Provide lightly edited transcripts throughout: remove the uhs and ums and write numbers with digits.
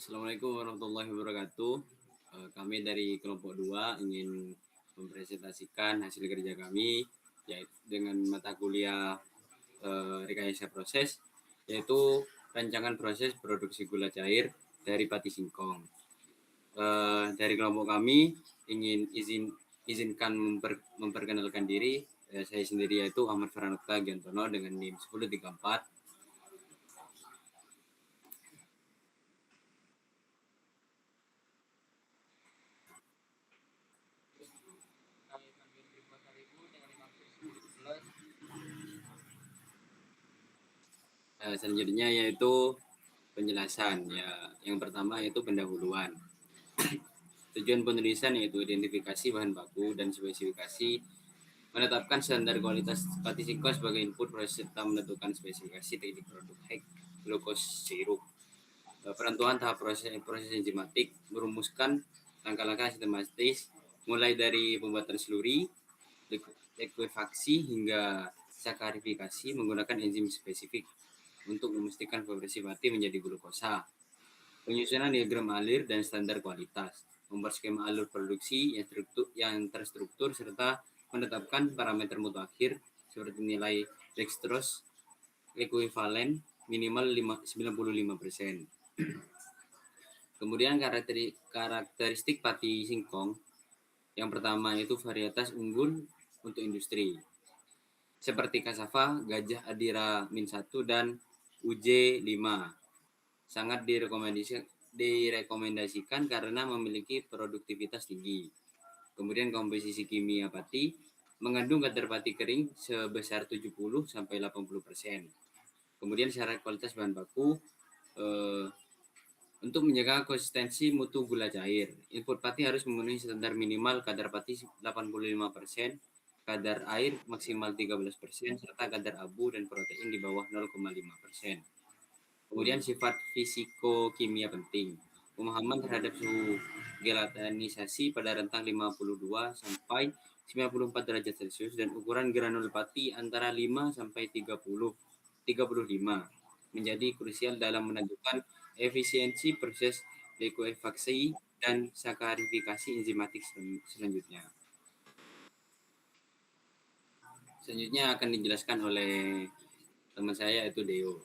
Assalamualaikum warahmatullahi wabarakatuh. Kami dari kelompok 2 ingin mempresentasikan hasil kerja kami yaitu dengan mata kuliah rekayasa proses, yaitu rancangan proses produksi gula cair dari pati singkong. Dari kelompok kami ingin izinkan memperkenalkan diri. Saya sendiri yaitu Ahmad Farhanokta Giantono dengan NIM 1034. Selanjutnya yaitu penjelasan ya. Yang pertama yaitu pendahuluan. Tujuan penulisan yaitu identifikasi bahan baku dan spesifikasi, menetapkan standar kualitas pati singkong sebagai input proses serta menentukan spesifikasi teknik produk high glucose sirup. Perentuan tahap proses enzimatik, merumuskan langkah-langkah sistematis mulai dari pembuatan sluri, likuifaksi hingga sakarifikasi menggunakan enzim spesifik untuk memastikan fermentasi pati menjadi glukosa. Penyusunan diagram alir dan standar kualitas, membuat skema alur produksi yang terstruktur serta menetapkan parameter mutu akhir seperti nilai dextrose ekuivalen minimal 95%. Kemudian karakteristik pati singkong yang pertama yaitu varietas unggul untuk industri seperti Cassava, Gajah Adira Min 1 dan UJ5. Sangat direkomendasikan karena memiliki produktivitas tinggi. Kemudian komposisi kimia pati mengandung kadar pati kering sebesar 70-80%. Kemudian syarat kualitas bahan baku untuk menjaga konsistensi mutu gula cair, input pati harus memenuhi standar minimal kadar pati 85%, kadar air maksimal 13%, serta kadar abu dan protein di bawah 0,5%. Kemudian sifat fisiko-kimia penting. Pemahaman terhadap suhu gelatinisasi pada rentang 52 sampai 94 derajat Celcius dan ukuran granul pati antara 5 sampai 35 menjadi krusial dalam menentukan efisiensi proses likuifaksi dan sakarifikasi enzimatik selanjutnya. Selanjutnya akan dijelaskan oleh teman saya yaitu Deo.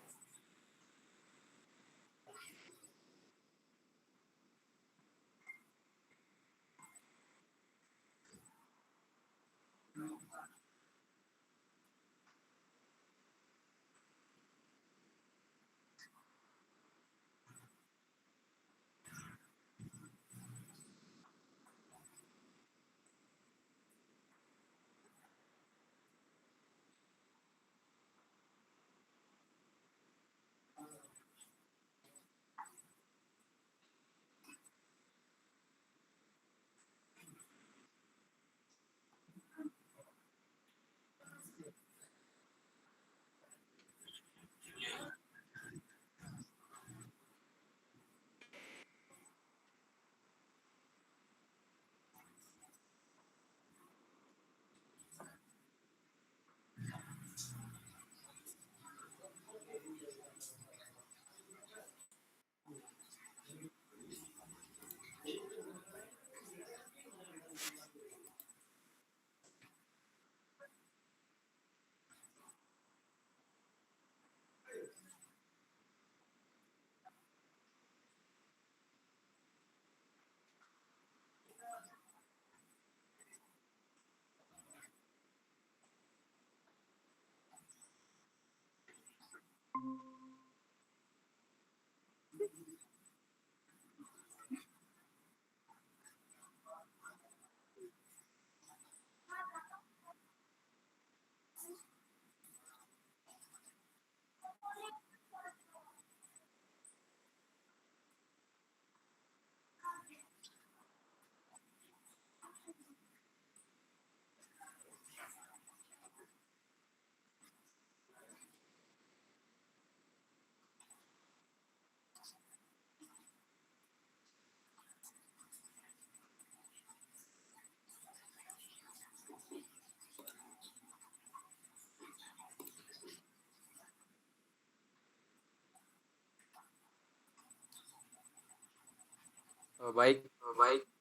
Baik,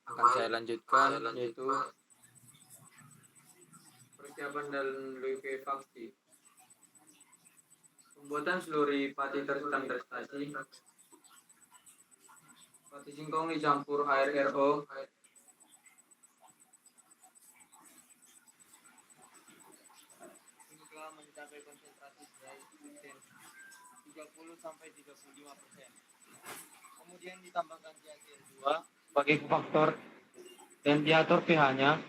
akan saya lanjutkan yaitu persiapan dan likuifaksi. Pembuatan slurifati terstandarisasi. Pati singkong dicampur air RO hingga mencapai konsentrasi dry extent 30 sampai 35%. Kemudian ditambahkan CaCl2 sebagai faktor dan diatur pH-nya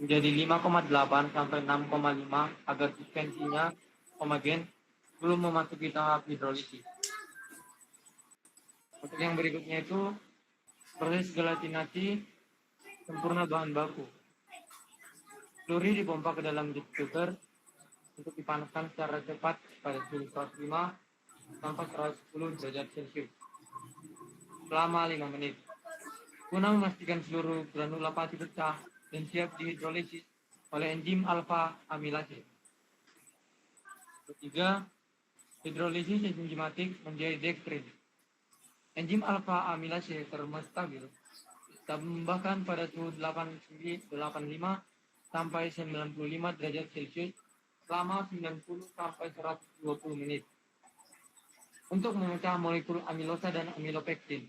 menjadi 5,8 sampai 6,5 agar suspensinya homogen belum memasuki tahap hidrolisis. Untuk yang berikutnya itu proses gelatinasi sempurna bahan baku. Slurry dipompa ke dalam diffuser untuk dipanaskan secara cepat pada suhu 105 sampai 110 derajat Celcius selama 5 menit. Guna memastikan seluruh granula pati pecah dan siap dihidrolisis oleh enzim alfa amilase. Ketiga, hidrolisis enzimatik menjadi dextrin. Enzim alfa amilase termostabil ditambahkan pada suhu 85 sampai 95 derajat Celcius selama 90 sampai 120 menit untuk memecah molekul amilosa dan amilopektin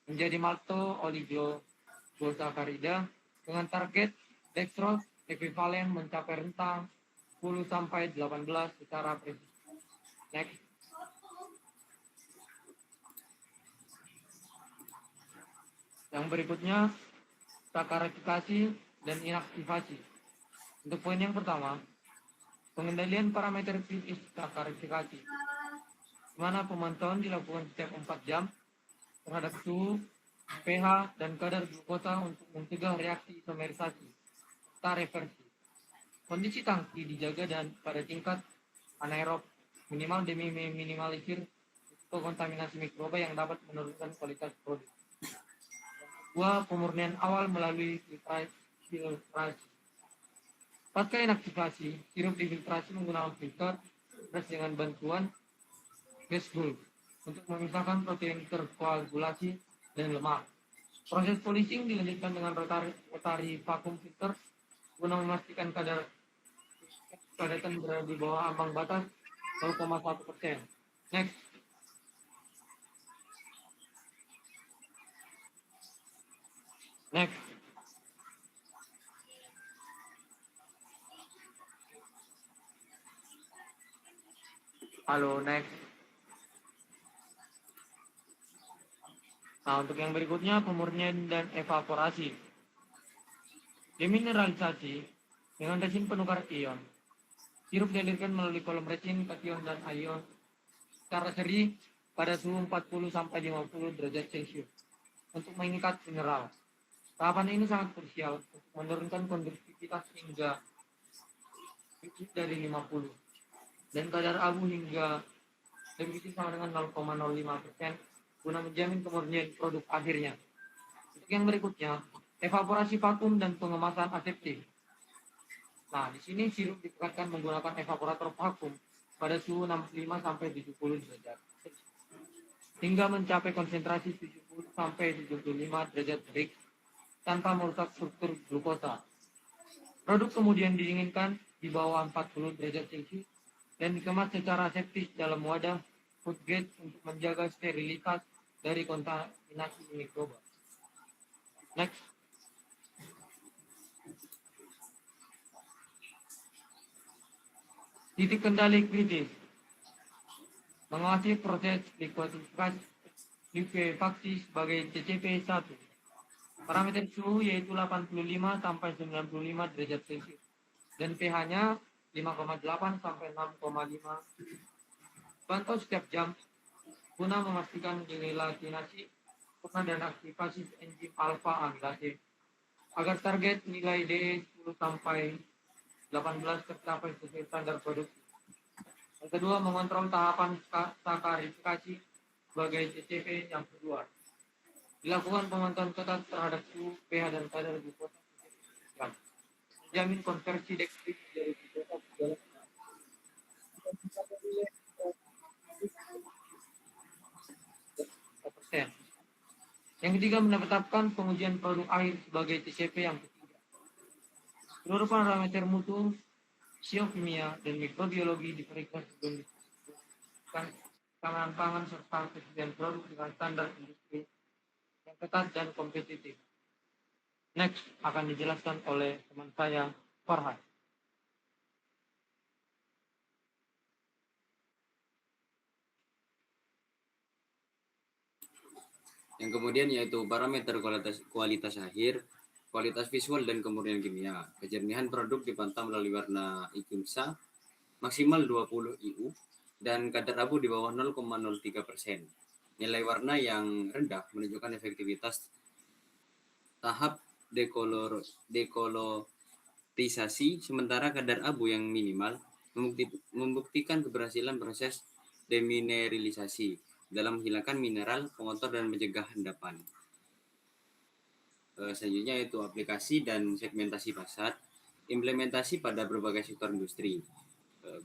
menjadi malto-oligosakarida dengan target dextrose ekuivalen mencapai rentang 10 sampai 18 secara presis. Next. Yang berikutnya sakarifikasi dan inaktivasi. Untuk poin yang pertama, pengendalian parameter kritis sakarifikasi, di mana pemantauan dilakukan setiap 4 jam terhadap suhu, pH, dan kadar glukosa untuk mencegah reaksi isomerisasi serta reversi. Kondisi tangki dijaga dan pada tingkat anaerob minimal demi meminimalisir risiko kontaminasi mikroba yang dapat menurunkan kualitas produk. Kedua, pemurnian awal melalui filtrasi. Pasca inaktivasi, sirup difiltrasi menggunakan filter dengan bantuan gas bulb untuk memisahkan protein terkoagulasi dan lemak. Proses polishing dilanjutkan dengan rotary vacuum filter guna memastikan kadar kepadatan berada di bawah ambang batas 0,1%. Next. Halo, next. Nah, untuk yang berikutnya pemurnian dan evaporasi. Demineralisasi dengan resin penukar ion. Sirup dialirkan melalui kolom resin, kation, dan ion secara seri pada suhu 40 sampai 50 derajat Celcius untuk mengikat mineral. Tahapan ini sangat krusial untuk menurunkan konduksivitas hingga dari 50 dan kadar abu hingga lebih sama dengan 0,05% guna menjamin kemurnian produk akhirnya. Untuk yang berikutnya, evaporasi vakum dan pengemasan aseptik. Nah, di sini sirup dipekatkan menggunakan evaporator vakum pada suhu 65 sampai 70 derajat hingga mencapai konsentrasi 70 sampai 75 derajat Celcius tanpa merusak struktur glukosa. Produk kemudian didinginkan di bawah 40 derajat Celcius dan dikemas secara aseptis dalam wadah food grade untuk menjaga sterilitas dari kontaminasi mikroba. Next. Titik kendali kritis. Mengawasi proses likuifaksi sebagai CCP 1. Parameter suhu yaitu 85 sampai 95 derajat Celcius dan pH-nya 5,8 sampai 6,5. Pantau setiap jam guna memastikan gelatinasi sempurna dan aktivasi enzim alfa amilase agar target nilai DE 10 sampai 18 tercapai sesuai standar produksi. Yang kedua, mengontrol tahapan sakarifikasi sebagai CCP yang kedua. Dilakukan pemantauan ketat terhadap suhu, pH, dan kadar glukosa yang menjamin konversi dextrin dari glukosa ke dalam persen. Yang ketiga, menetapkan pengujian produk air sebagai TCP yang ketiga. Seluruh parameter mutu, biokimia, dan mikrobiologi diperiksa sebelum distribusikan ketahanan pangan serta ketersediaan produk dengan standar industri yang ketat dan kompetitif. Next akan dijelaskan oleh teman saya, Farhan. Yang kemudian yaitu parameter kualitas akhir, kualitas visual dan kemurnian kimia. Kejernihan produk dipantau melalui warna IKIMSA maksimal 20 IU dan kadar abu di bawah 0,03%. Nilai warna yang rendah menunjukkan efektivitas tahap dekolorisasi, sementara kadar abu yang minimal membuktikan keberhasilan proses demineralisasi dalam menghilangkan mineral, pengotor, dan mencegah endapan. Selanjutnya yaitu aplikasi dan segmentasi pasar, implementasi pada berbagai sektor industri.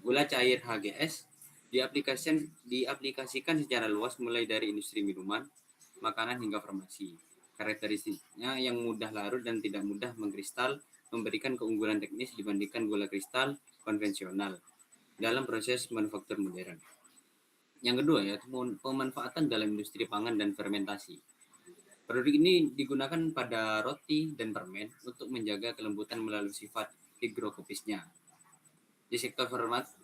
Gula cair HGS diaplikasikan secara luas mulai dari industri minuman, makanan hingga farmasi. Karakteristiknya yang mudah larut dan tidak mudah mengkristal memberikan keunggulan teknis dibandingkan gula kristal konvensional dalam proses manufaktur modern. Yang kedua yaitu pemanfaatan dalam industri pangan dan fermentasi. Produk ini digunakan pada roti dan permen untuk menjaga kelembutan melalui sifat higroskopisnya. Di sektor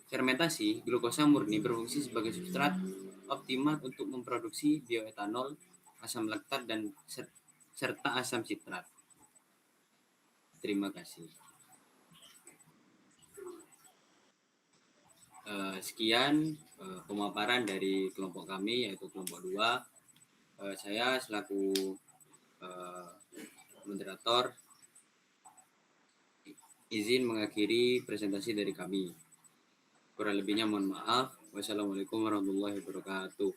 fermentasi, glukosa murni berfungsi sebagai substrat optimal untuk memproduksi bioetanol, asam laktat, dan serta asam sitrat. Terima kasih. Sekian pemaparan dari kelompok kami, yaitu kelompok 2. Saya selaku moderator izin mengakhiri presentasi dari kami. Kurang lebihnya mohon maaf. Wassalamualaikum warahmatullahi wabarakatuh.